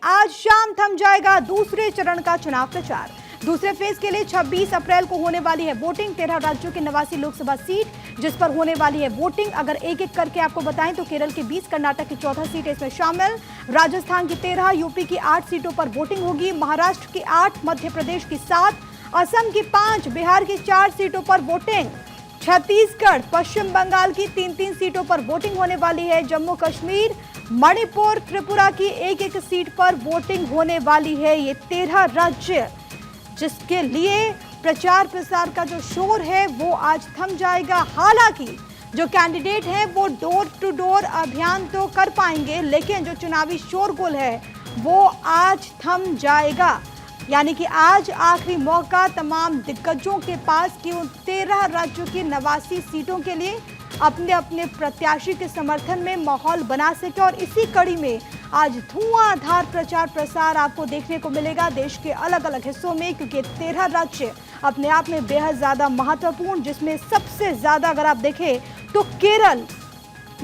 आज शाम थम जाएगा दूसरे चरण का चुनाव प्रचार। दूसरे फेज के लिए 26 अप्रैल को होने वाली है वोटिंग। 13 राज्यों के 89 लोकसभा सीट जिस पर होने वाली है वोटिंग। अगर एक एक करके आपको बताएं तो केरल की 20, कर्नाटक की 14 सीटें इसमें शामिल, राजस्थान की 13, यूपी की 8 सीटों पर वोटिंग होगी, महाराष्ट्र की 8, मध्य प्रदेश की 7, असम की 5, बिहार की 4 सीटों पर वोटिंग, छत्तीसगढ़, पश्चिम बंगाल की 3-3 सीटों पर वोटिंग होने वाली है, जम्मू कश्मीर, मणिपुर, त्रिपुरा की एक एक सीट पर वोटिंग होने वाली है। ये 13 राज्य जिसके लिए प्रचार प्रसार का जो शोर है वो आज थम जाएगा। हालांकि जो कैंडिडेट हैं वो डोर टू डोर अभियान तो कर पाएंगे, लेकिन जो चुनावी शोरगुल है वो आज थम जाएगा। यानी कि आज आखिरी मौका तमाम दिग्गजों के पास कि उन 13 राज्यों की 89 सीटों के लिए अपने अपने प्रत्याशी के समर्थन में माहौल बना सके। और इसी कड़ी में आज धुआंधार प्रचार प्रसार आपको देखने को मिलेगा देश के अलग अलग हिस्सों में, क्योंकि 13 राज्य अपने आप में बेहद ज्यादा महत्वपूर्ण, जिसमें सबसे ज्यादा अगर आप देखें तो केरल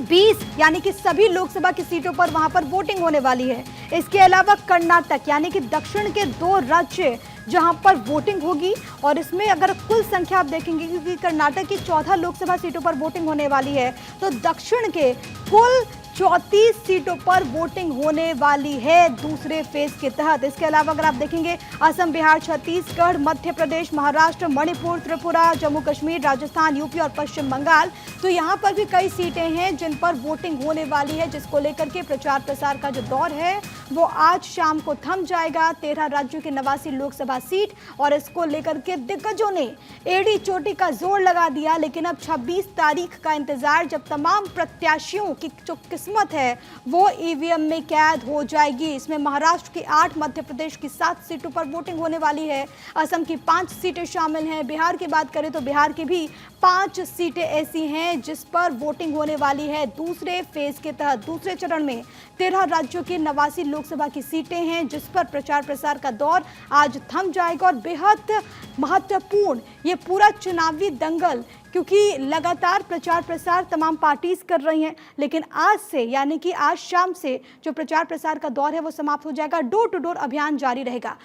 20 यानी कि सभी लोकसभा की सीटों पर वहां पर वोटिंग होने वाली है। इसके अलावा कर्नाटक यानी कि दक्षिण के 2 राज्य जहां पर वोटिंग होगी, और इसमें अगर कुल संख्या आप देखेंगे क्योंकि कर्नाटक की 14 लोकसभा सीटों पर वोटिंग होने वाली है, तो दक्षिण के कुल 34 सीटों पर वोटिंग होने वाली है दूसरे फेज के तहत। इसके अलावा अगर आप देखेंगे असम, बिहार, छत्तीसगढ़, मध्य प्रदेश, महाराष्ट्र, मणिपुर, त्रिपुरा, जम्मू कश्मीर, राजस्थान, यूपी और पश्चिम बंगाल, तो यहाँ पर भी कई सीटें हैं जिन पर वोटिंग होने वाली है, जिसको लेकर के प्रचार प्रसार का जो दौर है वो आज शाम को थम जाएगा। 13 राज्यों की 89 लोकसभा सीट, और इसको लेकर के दिग्गजों ने एड़ी चोटी का जोर लगा दिया। लेकिन अब 26 तारीख का इंतजार, जब तमाम प्रत्याशियों की जो किस्मत है वो ईवीएम में कैद हो जाएगी। इसमें महाराष्ट्र की 8, मध्य प्रदेश की 7 सीटों पर वोटिंग होने वाली है, असम की 5 सीटें शामिल हैं, बिहार की बात करें तो बिहार की भी 5 सीटें ऐसी हैं जिस पर वोटिंग होने वाली है दूसरे फेज के तहत। दूसरे चरण में 13 राज्यों की 89 लोकसभा की सीटें हैं जिस पर प्रचार प्रसार का दौर आज थम जाएगा। और बेहद महत्वपूर्ण ये पूरा चुनावी दंगल, क्योंकि लगातार प्रचार प्रसार तमाम पार्टीज कर रही हैं, लेकिन आज से यानी कि आज शाम से जो प्रचार प्रसार का दौर है वो समाप्त हो जाएगा। डोर टू डोर अभियान जारी रहेगा।